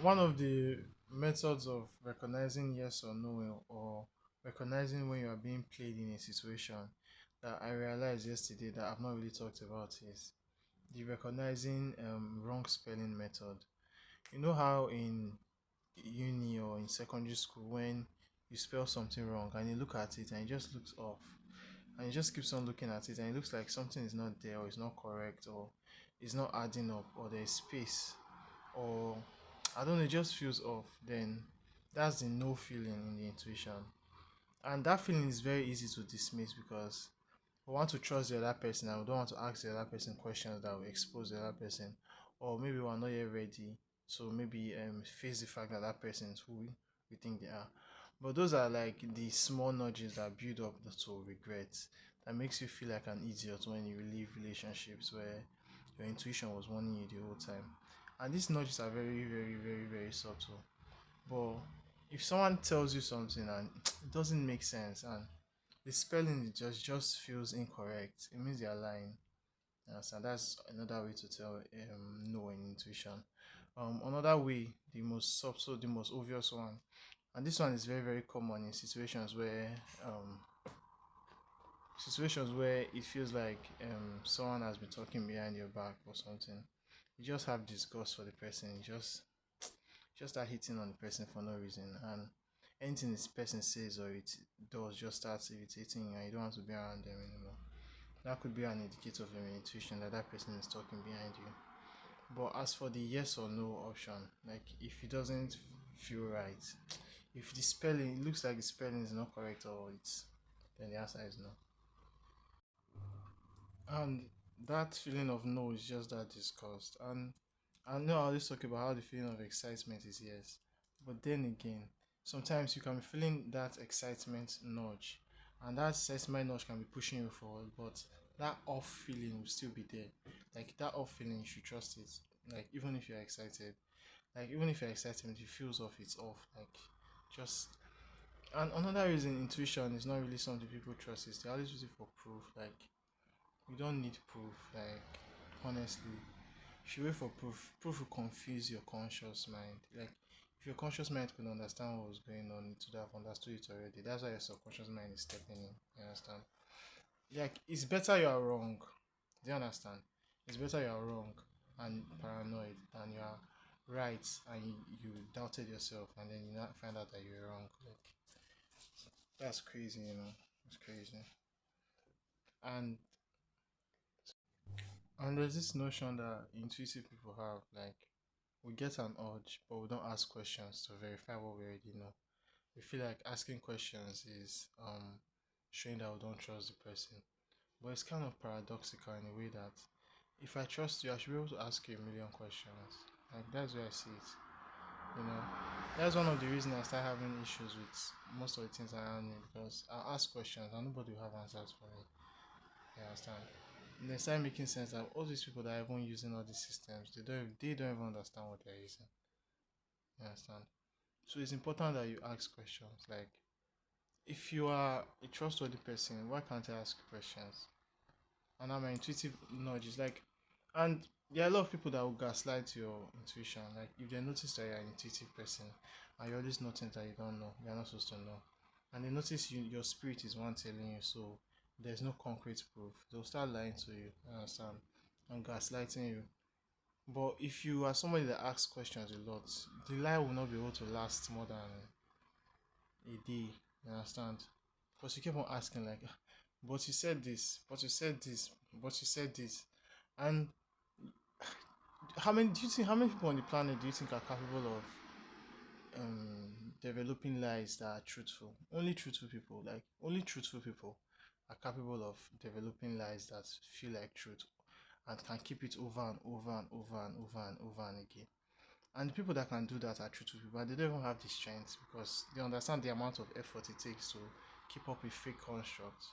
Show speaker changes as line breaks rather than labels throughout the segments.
One of the methods of recognizing yes or no, or recognizing when you are being played in a situation, that I realized yesterday that I've not really talked about, is the recognizing wrong spelling method. You know how in uni or in secondary school, when you spell something wrong and you look at it and it just looks off, and you just keeps on looking at it and it looks like something is not there, or it's not correct, or it's not adding up, or there's space, or I don't know, it just feels off, then that's the no feeling in the intuition. And that feeling is very easy to dismiss because we want to trust the other person and we don't want to ask the other person questions that will expose the other person. Or maybe we're not yet ready to maybe face the fact that that person is who we think they are. But those are like the small nudges that build up to regret, that makes you feel like an idiot when you leave relationships where your intuition was warning you the whole time. And these nudges are very, very, very, very subtle. But if someone tells you something and it doesn't make sense and the spelling just feels incorrect, it means they're lying. So that's another way to tell no in intuition. Another way, the most subtle, the most obvious one, and this one is very, very common in situations where it feels like someone has been talking behind your back or something. You just have disgust for the person. You just start hitting on the person for no reason, and anything this person says or it does just starts irritating you, and you don't want to be around them anymore. That could be an indicator of your intuition that that person is talking behind you. But as for the yes or no option, like if it doesn't feel right, if the spelling, it looks like the spelling is not correct, or it's, then the answer is no. And that feeling of no is just that disgust. And I know I always talk about how the feeling of excitement is yes. But then again, sometimes you can be feeling that excitement nudge. And that excitement nudge can be pushing you forward, but that off feeling will still be there. Like that off feeling, you should trust it. Like even if you're excited, like even if you're excited, if it feels off, it's off. Like just, and another reason intuition is not really something people trust is they always use it for proof. Like you don't need proof, like honestly. If you wait for proof, proof will confuse your conscious mind. Like if your conscious mind could understand what was going on, it would have understood it already. That's why your subconscious mind is stepping in. You understand? Like it's better you are wrong. Do you understand? It's better you are wrong and paranoid than you are right and you doubted yourself and then you not find out that you were wrong. Like that's crazy, you know. It's crazy. And And there's this notion that intuitive people have, like we get an urge, but we don't ask questions to verify what we already know. We feel like asking questions is showing that we don't trust the person. But it's kind of paradoxical in a way that if I trust you, I should be able to ask you a million questions. Like that's where I see it. You know, that's one of the reasons I start having issues with most of the things around me because I ask questions and nobody will have answers for me. You understand? And they start making sense that all these people that are even using all these systems, they don't even understand what they're using. You understand? So it's important that you ask questions. Like if you are a trustworthy person, why can't I ask questions? And I'm an intuitive nudge. It's like, and there are a lot of people that will gaslight your intuition. Like if they notice that you're an intuitive person and you're always nothing that you don't know, you're not supposed to know, and they notice your spirit is one telling you, so there's no concrete proof, they'll start lying to you. You understand? And gaslighting you. But if you are somebody that asks questions a lot, the lie will not be able to last more than a day. You understand? Because you keep on asking like, but you said this, but you said this, but you said this, and how many people on the planet do you think are capable of developing lies that are truthful? Only truthful people, like only truthful people, are capable of developing lies that feel like truth and can keep it over and over and over and over and over and again. And the people that can do that are truthful people, but they don't even have the strength because they understand the amount of effort it takes to keep up with fake constructs.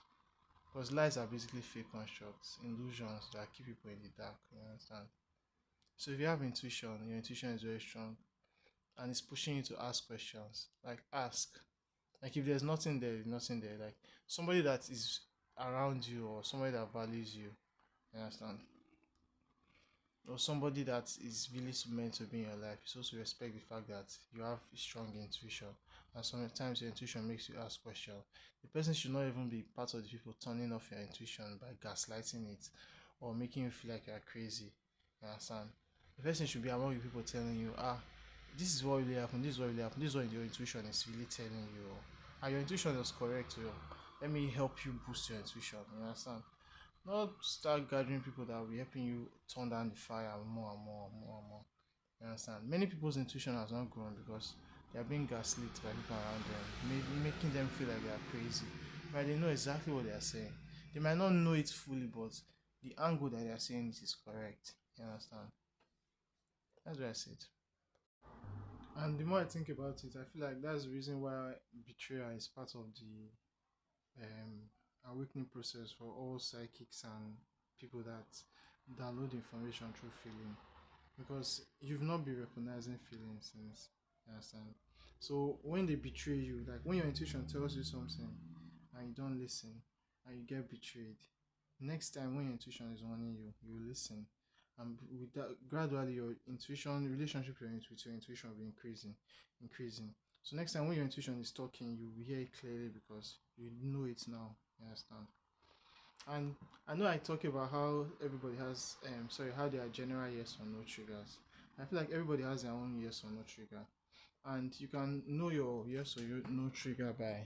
Because lies are basically fake constructs, illusions that keep people in the dark. You understand? So if you have intuition, your intuition is very strong, and it's pushing you to ask questions. Like ask. Like if there's nothing there, there's nothing there. Like somebody that is around you or somebody that values you. You understand? or somebody that is really meant to be in your life, you supposed to respect the fact that you have a strong intuition, and sometimes your intuition makes you ask questions. The person should not even be part of the people turning off your intuition by gaslighting it or making you feel like you are crazy. You understand? The person should be among the people telling you, this is what really happened, this is what really happened, this is what your intuition is really telling you. And your intuition is correct. Let me help you boost your intuition. You understand? Not start gathering people that will be helping you turn down the fire more and more and more and more. You understand? Many people's intuition has not grown because they are being gaslit by people around them, making them feel like they are crazy. But they know exactly what they are saying. They might not know it fully, but the angle that they are saying it is correct. You understand? That's what I said. And the more I think about it, I feel like that's the reason why betrayal is part of the um, awakening process for all psychics and people that download information through feeling, because you've not been recognizing feelings since. You understand? So when they betray you, like when your intuition tells you something and you don't listen and you get betrayed, next time when your intuition is warning you, you listen. And with that, gradually your intuition relationship with your intuition will be increasing. So next time when your intuition is talking, you will hear it clearly because you know it now. You understand? And I know I talk about how everybody has how there are general yes or no triggers. I feel like everybody has their own yes or no trigger. And you can know your yes or your no trigger by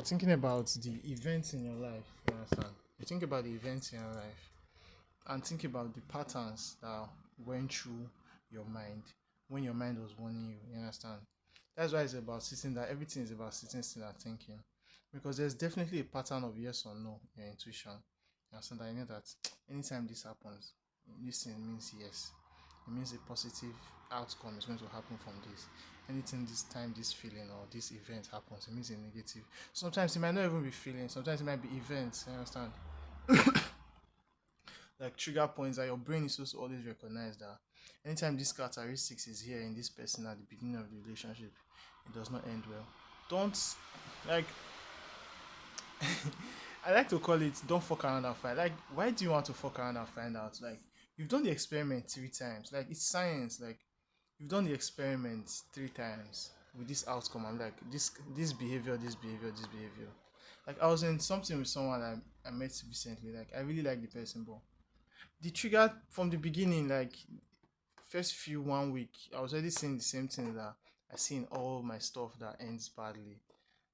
thinking about the events in your life. You understand? You think about the events in your life and think about the patterns that went through your mind when your mind was warning you. You understand? That's why it's about sitting that everything is about sitting still and thinking. Because there's definitely a pattern of yes or no in your intuition. You understand that you know that anytime this happens, this thing means yes. It means a positive outcome is going to happen from this. Anything this time, this feeling or this event happens, it means a negative. Sometimes it might not even be feeling, sometimes it might be events, you understand? Like trigger points that your brain is supposed to always recognize that anytime this characteristics is here in this person at the beginning of the relationship, it does not end well. Don't like I like to call it don't fuck around and find. Like, why do you want to fuck around and find out? Like, you've done the experiment 3 times. Like, it's science. Like, you've done the experiment 3 times with this outcome. I'm like, this behavior, this behavior, this behavior. Like, I was in something with someone I met recently. Like, I really like the person, but the trigger from the beginning, like first few 1 week, I was already seeing the same thing that I see in all my stuff that ends badly.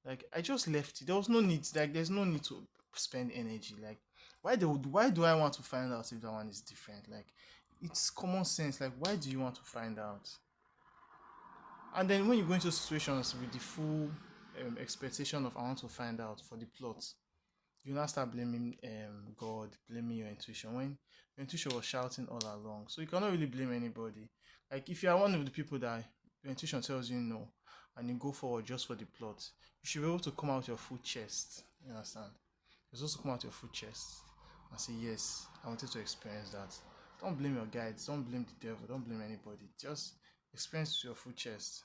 Like I just left it. There was no need. Like there's no need to spend energy. Like why do I want to find out if that one is different? Like it's common sense. Like why do you want to find out? And then when you go into situations with the full expectation of I want to find out for the plot, you now start blaming God, blaming your intuition when your intuition was shouting all along. So you cannot really blame anybody. Like if you are one of the people that your intuition tells you no and you go forward just for the plot, you should be able to come out your full chest. You understand? You're supposed to come out your full chest and say, yes, I wanted to experience that. Don't blame your guides, don't blame the devil, don't blame anybody. Just experience your full chest.